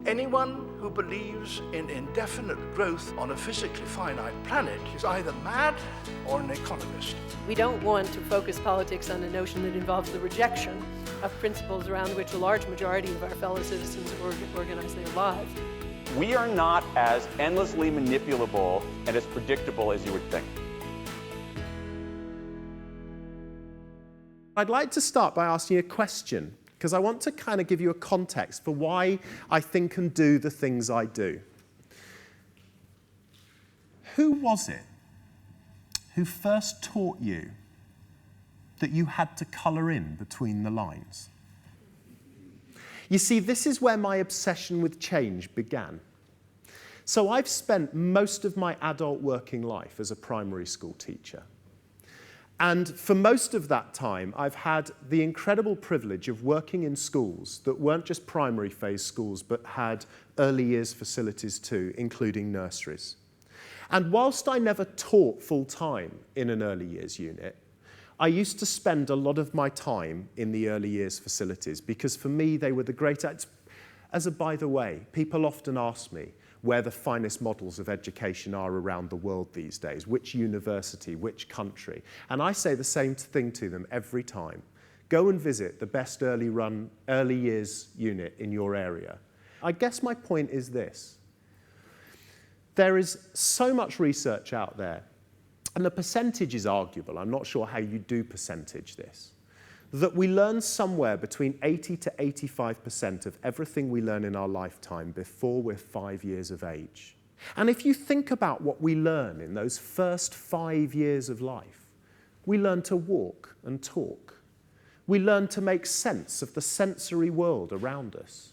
Anyone who believes in indefinite growth on a physically finite planet is either mad or an economist. We don't want to focus politics on a notion that involves the rejection of principles around which a large majority of our fellow citizens organize their lives. We are not as endlessly manipulable and as predictable as you would think. I'd like to start by asking a question, because I want to kind of give you a context for why I think and do the things I do. Who was it who first taught you that you had to colour in between the lines? You see, this is where my obsession with change began. So I've spent most of my adult working life as a primary school teacher. And for most of that time, I've had the incredible privilege of working in schools that weren't just primary phase schools, but had early years facilities too, including nurseries. And whilst I never taught full-time in an early years unit, I used to spend a lot of my time in the early years facilities because for me, they were the great... As a by the way, people often ask me where the finest models of education are around the world these days, which university, which country. And I say the same thing to them every time. Go and visit the best early years unit in your area. I guess my point is this. There is so much research out there, and the percentage is arguable. I'm not sure how you do percentage this. That we learn somewhere between 80 to 85% of everything we learn in our lifetime before we're 5 years of age. And if you think about what we learn in those first 5 years of life, we learn to walk and talk. We learn to make sense of the sensory world around us.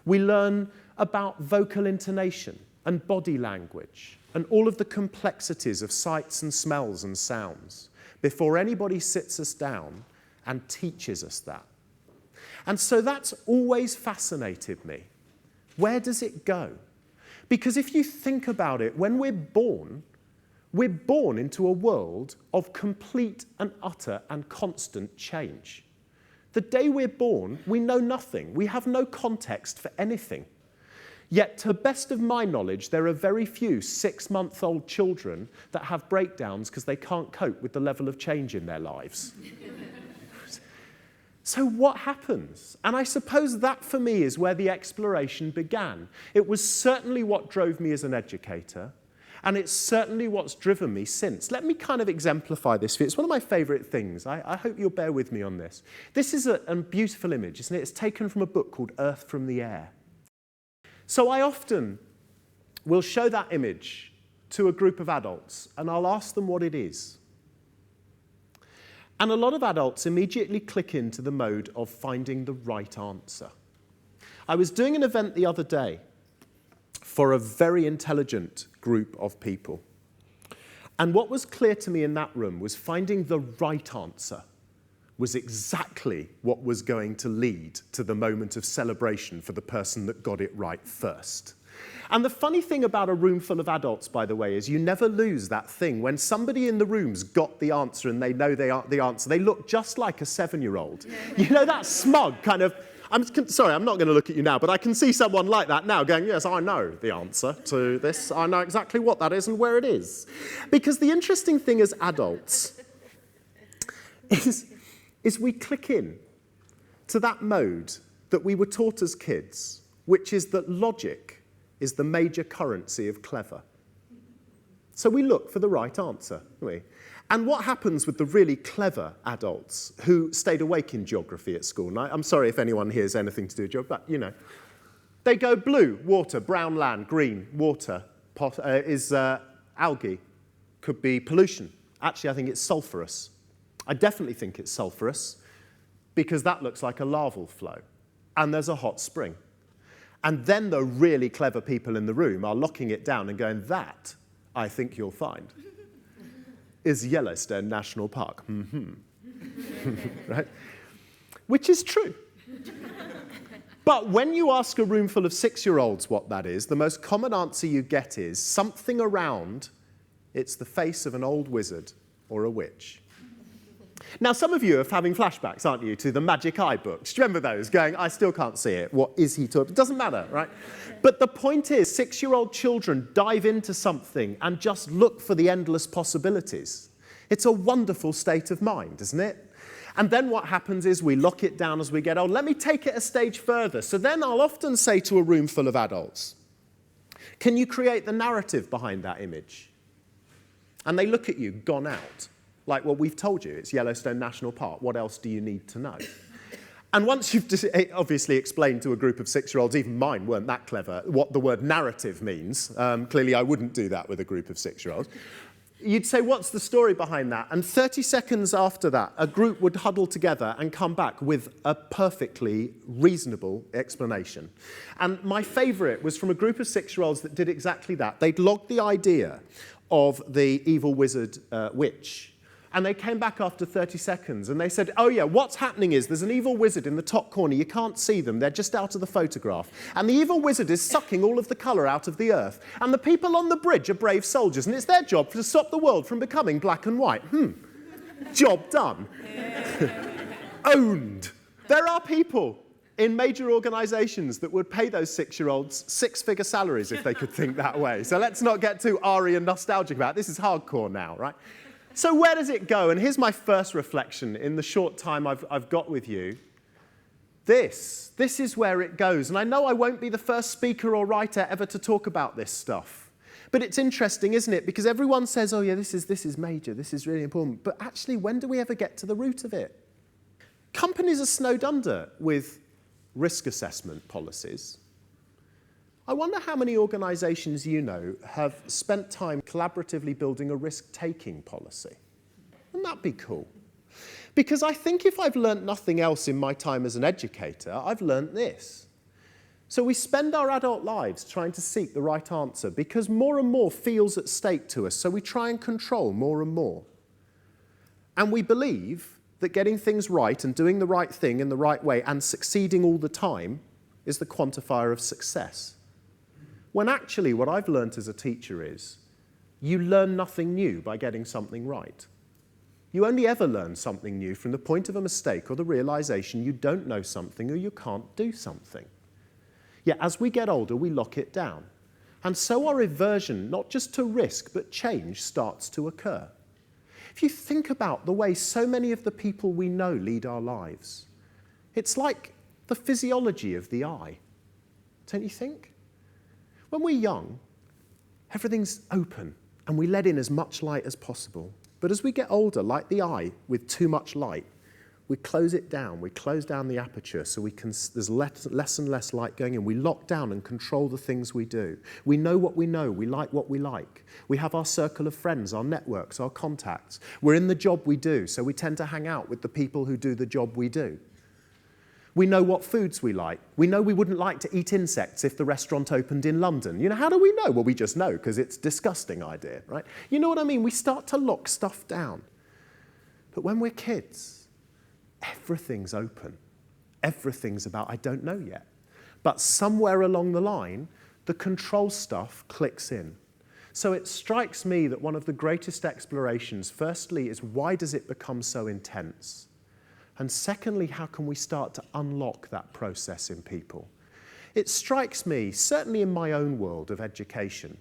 We learn about vocal intonation and body language and all of the complexities of sights and smells and sounds before anybody sits us down and teaches us that. And so that's always fascinated me. Where does it go? Because if you think about it, when we're born into a world of complete and utter and constant change. The day we're born, we know nothing. We have no context for anything. Yet, to the best of my knowledge, there are very few 6-month-old children that have breakdowns because they can't cope with the level of change in their lives. So what happens? And I suppose that for me is where the exploration began. It was certainly what drove me as an educator, and it's certainly what's driven me since. Let me kind of exemplify this for you. It's one of my favourite things. I hope you'll bear with me on this. This is a beautiful image, isn't it? It's taken from a book called Earth from the Air. So I often will show that image to a group of adults, and I'll ask them what it is. And a lot of adults immediately click into the mode of finding the right answer. I was doing an event the other day for a very intelligent group of people. And what was clear to me in that room was finding the right answer was exactly what was going to lead to the moment of celebration for the person that got it right first. And the funny thing about a room full of adults, by the way, is you never lose that thing. When somebody in the room's got the answer and they know they are the answer, they look just like a 7-year-old. You know, that smug kind of, sorry, I'm not going to look at you now, but I can see someone like that now going, yes, I know the answer to this. I know exactly what that is and where it is. Because the interesting thing as adults is we click in to that mode that we were taught as kids, which is that logic is the major currency of clever. So we look for the right answer, don't we? And what happens with the really clever adults who stayed awake in geography at school? And I'm sorry if anyone here has anything to do with geography, but, you know. They go blue, water, brown land, green, water, algae, could be pollution. Actually, I think it's sulfurous. I definitely think it's sulfurous because that looks like a larval flow. And there's a hot spring. And then the really clever people in the room are locking it down and going, that, I think you'll find, is Yellowstone National Park. Right? Which is true. But when you ask a room full of 6-year-olds what that is, the most common answer you get is something around, it's the face of an old wizard or a witch. Now, some of you are having flashbacks, aren't you, to the Magic Eye books. Do you remember those? Going, I still can't see it. What is he talking? It doesn't matter, right? But the point is, 6-year-old children dive into something and just look for the endless possibilities. It's a wonderful state of mind, isn't it? And then what happens is we lock it down as we get old. Let me take it a stage further. So then I'll often say to a room full of adults, can you create the narrative behind that image? And they look at you, gone out. Like, well, we've told you, it's Yellowstone National Park. What else do you need to know? And once you've obviously explained to a group of 6-year-olds, even mine weren't that clever, what the word narrative means. Clearly, I wouldn't do that with a group of 6-year-olds. You'd say, what's the story behind that? And 30 seconds after that, a group would huddle together and come back with a perfectly reasonable explanation. And my favourite was from a group of 6-year-olds that did exactly that. They'd logged the idea of the evil wizard witch. And they came back after 30 seconds and they said, oh yeah, what's happening is there's an evil wizard in the top corner. You can't see them. They're just out of the photograph. And the evil wizard is sucking all of the colour out of the earth. And the people on the bridge are brave soldiers. And it's their job to stop the world from becoming black and white. Job done. Owned. There are people in major organisations that would pay those 6-year-olds 6-figure salaries if they could think that way. So let's not get too Ari and nostalgic about it. This is hardcore now, right? So where does it go? And here's my first reflection in the short time I've got with you. This is where it goes. And I know I won't be the first speaker or writer ever to talk about this stuff. But it's interesting, isn't it? Because everyone says, oh yeah, this is major, this is really important. But actually, when do we ever get to the root of it? Companies are snowed under with risk assessment policies. I wonder how many organisations you know have spent time collaboratively building a risk-taking policy. Wouldn't that be cool? Because I think if I've learnt nothing else in my time as an educator, I've learnt this. So we spend our adult lives trying to seek the right answer because more and more feels at stake to us, so we try and control more and more. And we believe that getting things right and doing the right thing in the right way and succeeding all the time is the quantifier of success. When actually what I've learnt as a teacher is you learn nothing new by getting something right. You only ever learn something new from the point of a mistake or the realisation you don't know something or you can't do something. Yet as we get older, we lock it down. And so our aversion, not just to risk, but change, starts to occur. If you think about the way so many of the people we know lead our lives, it's like the physiology of the eye, don't you think? When we're young, everything's open and we let in as much light as possible. But as we get older, like the eye with too much light, we close it down. We close down the aperture so there's less and less light going in. We lock down and control the things we do. We know what we know. We like what we like. We have our circle of friends, our networks, our contacts. We're in the job we do, so we tend to hang out with the people who do the job we do. We know what foods we like. We know we wouldn't like to eat insects if the restaurant opened in London. You know, how do we know? Well, we just know because it's a disgusting idea, right? You know what I mean? We start to lock stuff down. But when we're kids, everything's open. Everything's about, I don't know yet. But somewhere along the line, the control stuff clicks in. So it strikes me that one of the greatest explorations, firstly, is why does it become so intense? And secondly, how can we start to unlock that process in people? It strikes me, certainly in my own world of education,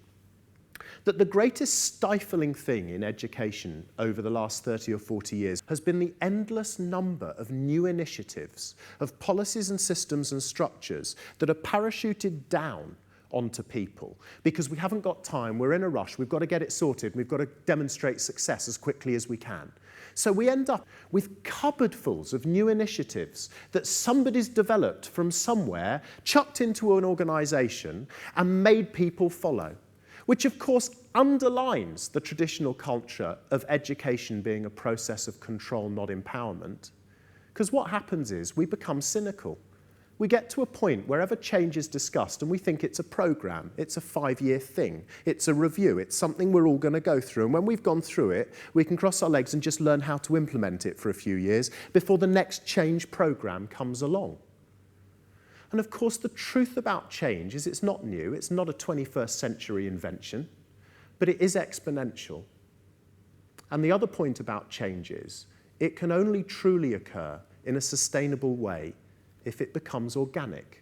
that the greatest stifling thing in education over the last 30 or 40 years has been the endless number of new initiatives, of policies and systems and structures that are parachuted down onto people because we haven't got time, we're in a rush, we've got to get it sorted, we've got to demonstrate success as quickly as we can. So we end up with cupboardfuls of new initiatives that somebody's developed from somewhere, chucked into an organisation and made people follow, which of course underlines the traditional culture of education being a process of control, not empowerment. Because what happens is we become cynical. We get to a point wherever change is discussed and we think it's a programme, it's a 5-year thing, it's a review, it's something we're all going to go through. And when we've gone through it, we can cross our legs and just learn how to implement it for a few years before the next change programme comes along. And of course, the truth about change is it's not new, it's not a 21st century invention, but it is exponential. And the other point about change is it can only truly occur in a sustainable way if it becomes organic.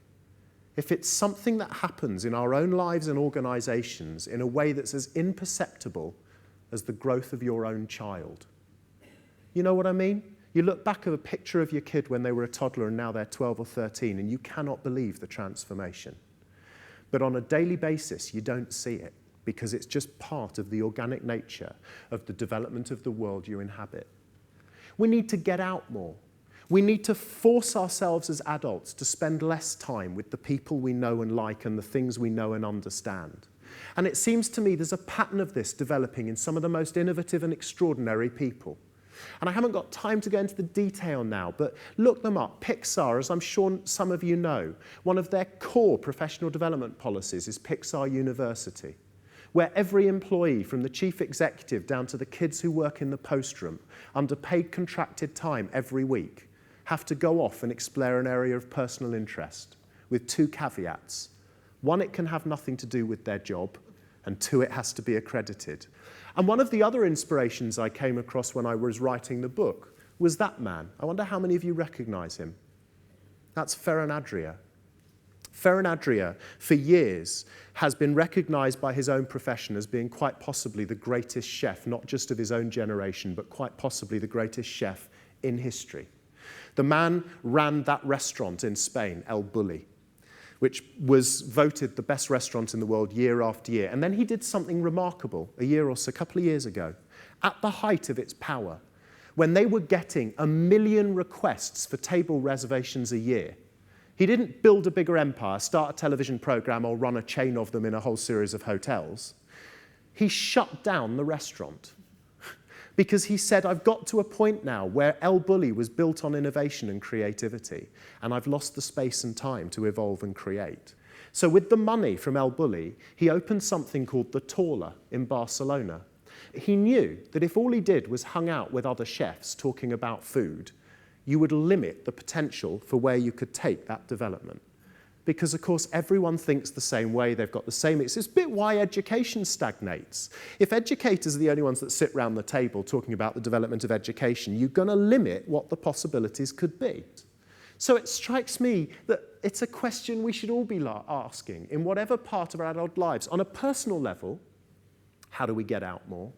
If it's something that happens in our own lives and organisations in a way that's as imperceptible as the growth of your own child. You know what I mean? You look back at a picture of your kid when they were a toddler and now they're 12 or 13 and you cannot believe the transformation. But on a daily basis, you don't see it because it's just part of the organic nature of the development of the world you inhabit. We need to get out more. We need to force ourselves as adults to spend less time with the people we know and like and the things we know and understand. And it seems to me there's a pattern of this developing in some of the most innovative and extraordinary people. And I haven't got time to go into the detail now, but look them up. Pixar, as I'm sure some of you know, one of their core professional development policies is Pixar University, where every employee, from the chief executive down to the kids who work in the post room, under paid contracted time every week, have to go off and explore an area of personal interest with two caveats. One, it can have nothing to do with their job, and two, it has to be accredited. And one of the other inspirations I came across when I was writing the book was that man. I wonder how many of you recognize him. That's Ferran Adrià. Ferran Adrià, for years, has been recognized by his own profession as being quite possibly the greatest chef, not just of his own generation, but quite possibly the greatest chef in history. The man ran that restaurant in Spain, El Bulli, which was voted the best restaurant in the world year after year. And then he did something remarkable a couple of years ago, at the height of its power, when they were getting 1 million requests for table reservations a year. He didn't build a bigger empire, start a television program, or run a chain of them in a whole series of hotels. He shut down the restaurant because he said, I've got to a point now where El Bulli was built on innovation and creativity, and I've lost the space and time to evolve and create. So with the money from El Bulli, he opened something called the Taula in Barcelona. He knew that if all he did was hung out with other chefs talking about food, you would limit the potential for where you could take that development. Because, of course, everyone thinks the same way, they've got the same... It's a bit why education stagnates. If educators are the only ones that sit around the table talking about the development of education, you're going to limit what the possibilities could be. So it strikes me that it's a question we should all be asking in whatever part of our adult lives. On a personal level, how do we get out more?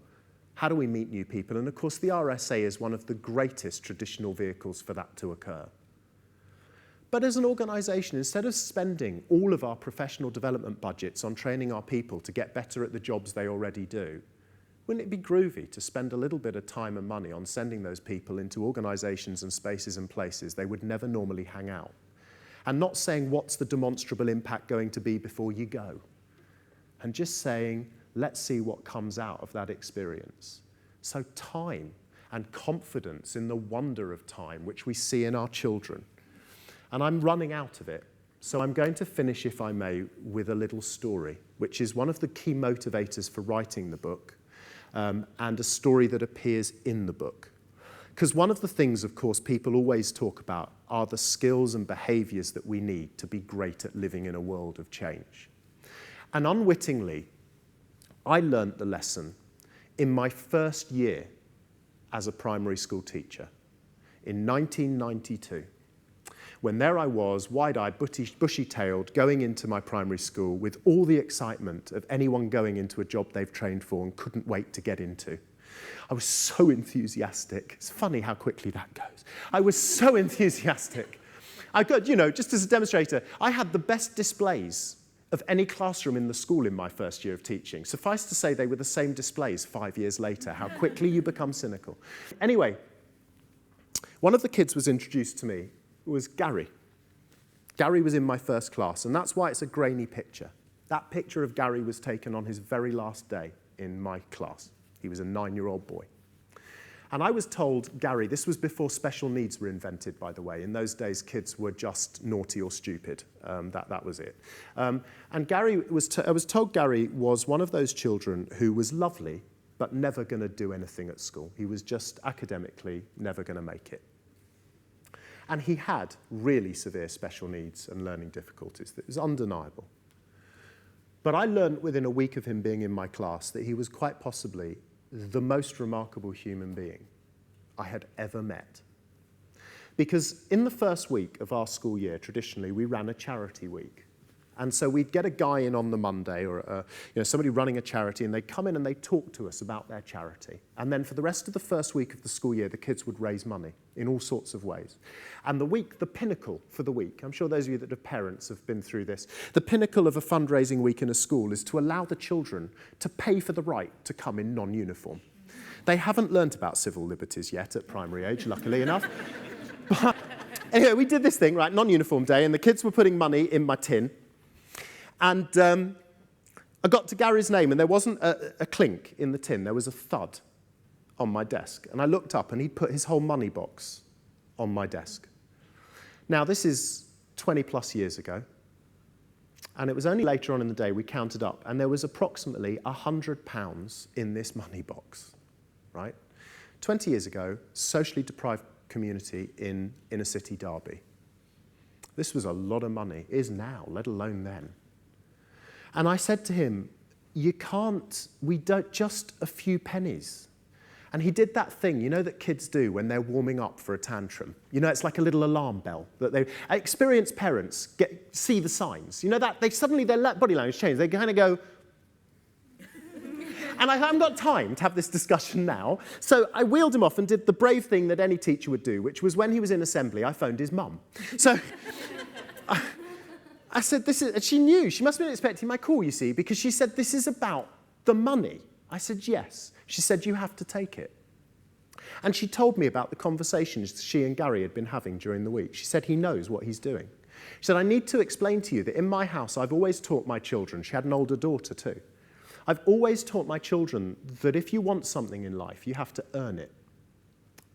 How do we meet new people? And, of course, the RSA is one of the greatest traditional vehicles for that to occur. But as an organisation, instead of spending all of our professional development budgets on training our people to get better at the jobs they already do, wouldn't it be groovy to spend a little bit of time and money on sending those people into organisations and spaces and places they would never normally hang out? And not saying, what's the demonstrable impact going to be before you go? And just saying, let's see what comes out of that experience. So time and confidence in the wonder of time, which we see in our children. And I'm running out of it, so I'm going to finish, if I may, with a little story, which is one of the key motivators for writing the book, and a story that appears in the book. Because one of the things, of course, people always talk about are the skills and behaviours that we need to be great at living in a world of change. And unwittingly, I learnt the lesson in my first year as a primary school teacher in 1992. When there I was, wide-eyed, bushy-tailed, going into my primary school with all the excitement of anyone going into a job they've trained for and couldn't wait to get into. I was so enthusiastic. It's funny how quickly that goes. I was so enthusiastic. I got, just as a demonstrator, I had the best displays of any classroom in the school in my first year of teaching. Suffice to say, they were the same displays 5 years later, how quickly you become cynical. Anyway, one of the kids was introduced to me. Was Gary. Gary was in my first class, and that's why it's a grainy picture. That picture of Gary was taken on his very last day in my class. He was a 9-year-old boy. And I was told, Gary, this was before special needs were invented, by the way. In those days, kids were just naughty or stupid. That was it. And Gary I was told Gary was one of those children who was lovely, but never going to do anything at school. He was just academically never going to make it. And he had really severe special needs and learning difficulties. It was undeniable. But I learned within a week of him being in my class that he was quite possibly the most remarkable human being I had ever met. Because in the first week of our school year, traditionally, we ran a charity week. And so we'd get a guy in on the Monday, or somebody running a charity, and they'd come in and they'd talk to us about their charity. And then for the rest of the first week of the school year, the kids would raise money in all sorts of ways. And the pinnacle for the week, I'm sure those of you that are parents have been through this, the pinnacle of a fundraising week in a school is to allow the children to pay for the right to come in non-uniform. They haven't learnt about civil liberties yet at primary age, luckily enough. But anyway, we did this thing, right, non-uniform day, and the kids were putting money in my tin. And I got to Gary's name, and there wasn't a clink in the tin. There was a thud on my desk. And I looked up, and he'd put his whole money box on my desk. Now, this is 20-plus years ago. And it was only later on in the day we counted up, and there was approximately £100 in this money box, right? 20 years ago, socially deprived community in inner city Derby. This was a lot of money, is now, let alone then. And I said to him, we don't, just a few pennies. And he did that thing, that kids do when they're warming up for a tantrum. It's like a little alarm bell that experienced parents see the signs. That their body language changes. They kind of go, and I haven't got time to have this discussion now. So I wheeled him off and did the brave thing that any teacher would do, which was when he was in assembly, I phoned his mum. So I said, she knew. She must have been expecting my call, you see, because she said, this is about the money. I said, yes. She said, you have to take it. And she told me about the conversations she and Gary had been having during the week. She said, he knows what he's doing. She said, I need to explain to you that in my house, I've always taught my children, she had an older daughter too, I've always taught my children that if you want something in life, you have to earn it.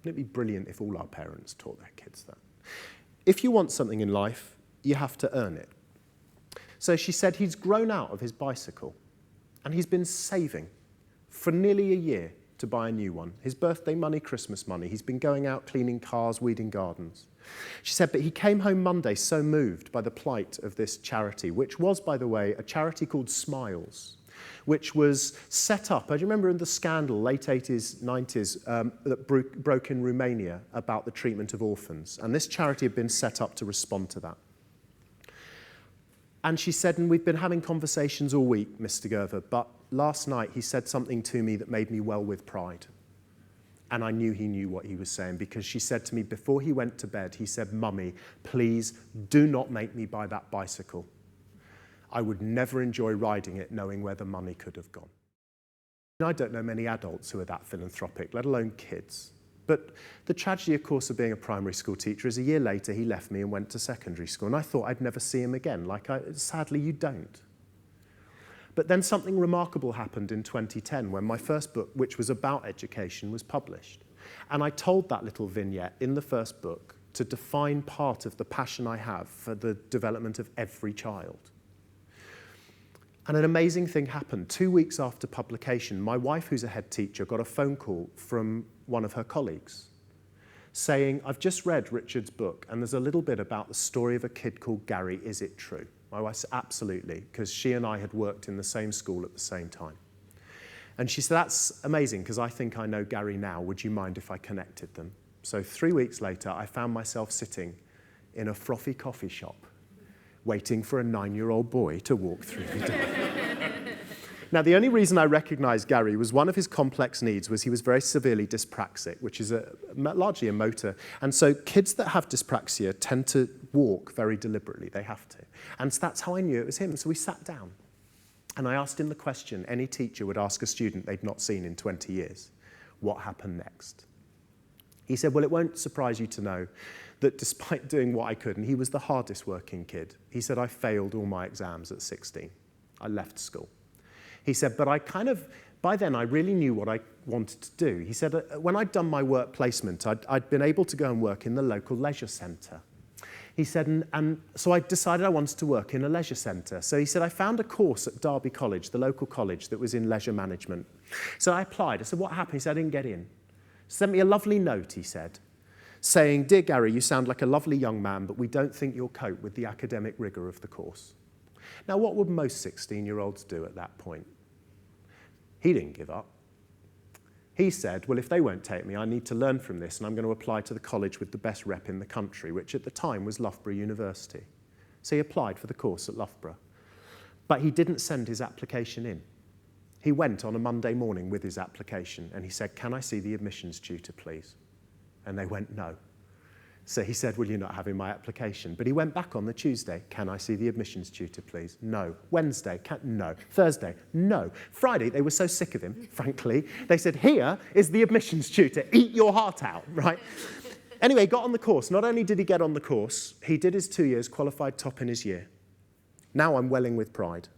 Wouldn't it be brilliant if all our parents taught their kids that? If you want something in life, you have to earn it. So she said he's grown out of his bicycle, and he's been saving for nearly a year to buy a new one. His birthday money, Christmas money. He's been going out cleaning cars, weeding gardens. She said, but he came home Monday so moved by the plight of this charity, which was, by the way, a charity called Smiles, which was set up, do you remember in the scandal, late 80s, 90s, that broke in Romania about the treatment of orphans? And this charity had been set up to respond to that. And she said, and we've been having conversations all week, Mr. Gerver, but last night he said something to me that made me well with pride. And I knew he knew what he was saying, because she said to me before he went to bed, he said, Mummy, please do not make me buy that bicycle. I would never enjoy riding it knowing where the money could have gone. I don't know many adults who are that philanthropic, let alone kids. But the tragedy, of course, of being a primary school teacher is a year later he left me and went to secondary school, and I thought I'd never see him again. Sadly, you don't. But then something remarkable happened in 2010 when my first book, which was about education, was published. And I told that little vignette in the first book to define part of the passion I have for the development of every child. And an amazing thing happened. 2 weeks after publication, my wife, who's a head teacher, got a phone call from one of her colleagues saying, I've just read Richard's book, and there's a little bit about the story of a kid called Gary. Is it true? My wife said, absolutely, because she and I had worked in the same school at the same time. And she said, that's amazing, because I think I know Gary now. Would you mind if I connected them? So 3 weeks later, I found myself sitting in a frothy coffee shop, waiting for a 9-year-old boy to walk through the door. Now, the only reason I recognized Gary was one of his complex needs was he was very severely dyspraxic, which is largely a motor. And so kids that have dyspraxia tend to walk very deliberately. They have to. And so that's how I knew it was him. So we sat down, and I asked him the question any teacher would ask a student they'd not seen in 20 years. What happened next? He said, well, it won't surprise you to know that despite doing what I could, and he was the hardest working kid, he said, I failed all my exams at 16. I left school. He said, but by then I really knew what I wanted to do. He said, when I'd done my work placement, I'd been able to go and work in the local leisure centre. He said, and so I decided I wanted to work in a leisure centre. So he said, I found a course at Derby College, the local college that was in leisure management. So I applied. I said, what happened? He said, I didn't get in. Sent me a lovely note, he said, saying, dear Gary, you sound like a lovely young man, but we don't think you'll cope with the academic rigour of the course. Now, what would most 16-year-olds do at that point? He didn't give up. He said, well, if they won't take me, I need to learn from this, and I'm going to apply to the college with the best rep in the country, which at the time was Loughborough University. So he applied for the course at Loughborough. But he didn't send his application in. He went on a Monday morning with his application, and he said, can I see the admissions tutor, please? And they went, no. So he said, well, you're not having my application. But he went back on the Tuesday. Can I see the admissions tutor, please? No. Wednesday? No. Thursday? No. Friday, they were so sick of him, frankly, they said, here is the admissions tutor. Eat your heart out, right? Anyway, he got on the course. Not only did he get on the course, he did his 2 years, qualified top in his year. Now I'm welling with pride.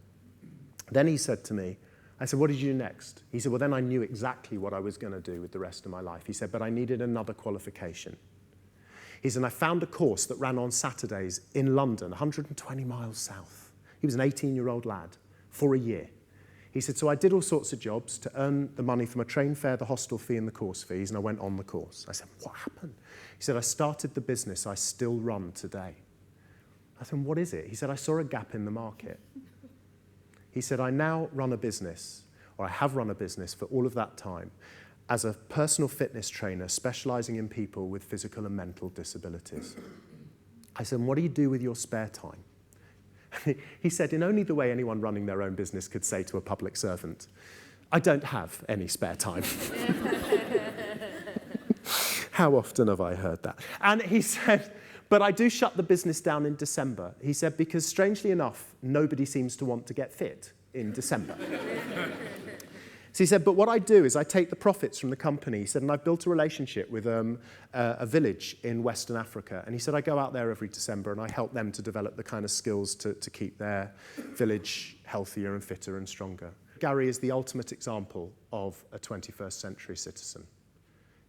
Then he said to me, I said, what did you do next? He said, well, then I knew exactly what I was going to do with the rest of my life. He said, but I needed another qualification. He said, I found a course that ran on Saturdays in London, 120 miles south. He was an 18-year-old lad for a year. He said, so I did all sorts of jobs to earn the money from a train fare, the hostel fee, and the course fees, and I went on the course. I said, what happened? He said, I started the business I still run today. I said, what is it? He said, I saw a gap in the market. He said, I now run a business, or I have run a business for all of that time, as a personal fitness trainer specializing in people with physical and mental disabilities. I said, what do you do with your spare time? He said, in only the way anyone running their own business could say to a public servant, I don't have any spare time. How often have I heard that? And he said, but I do shut the business down in December. He said, because strangely enough, nobody seems to want to get fit in December. So he said, but what I do is I take the profits from the company. He said, and I've built a relationship with a village in Western Africa. And he said, I go out there every December and I help them to develop the kind of skills to keep their village healthier and fitter and stronger. Gary is the ultimate example of a 21st century citizen.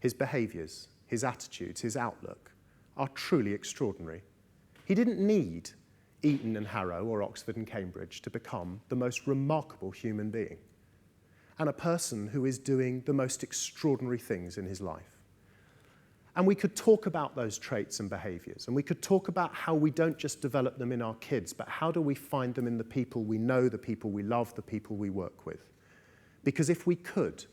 His behaviours, his attitudes, his outlook are truly extraordinary. He didn't need Eton and Harrow or Oxford and Cambridge to become the most remarkable human being, and a person who is doing the most extraordinary things in his life. And we could talk about those traits and behaviours, and we could talk about how we don't just develop them in our kids, but how do we find them in the people we know, the people we love, the people we work with. Because if we could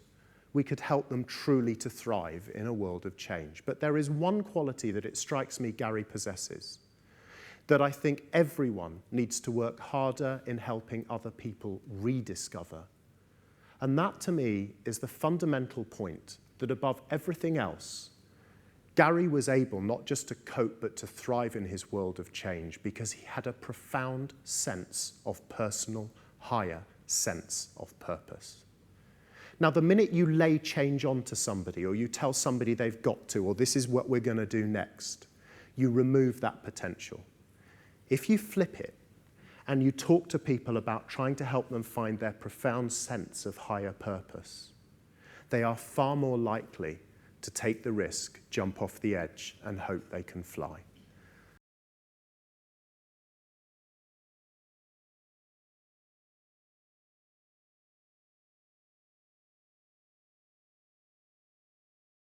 help them truly to thrive in a world of change. But there is one quality that it strikes me Gary possesses, that I think everyone needs to work harder in helping other people rediscover. And that, to me, is the fundamental point that above everything else, Gary was able not just to cope, but to thrive in his world of change because he had a profound sense of personal, higher sense of purpose. Now, the minute you lay change onto somebody, or you tell somebody they've got to, or this is what we're going to do next, you remove that potential. If you flip it, and you talk to people about trying to help them find their profound sense of higher purpose, they are far more likely to take the risk, jump off the edge, and hope they can fly.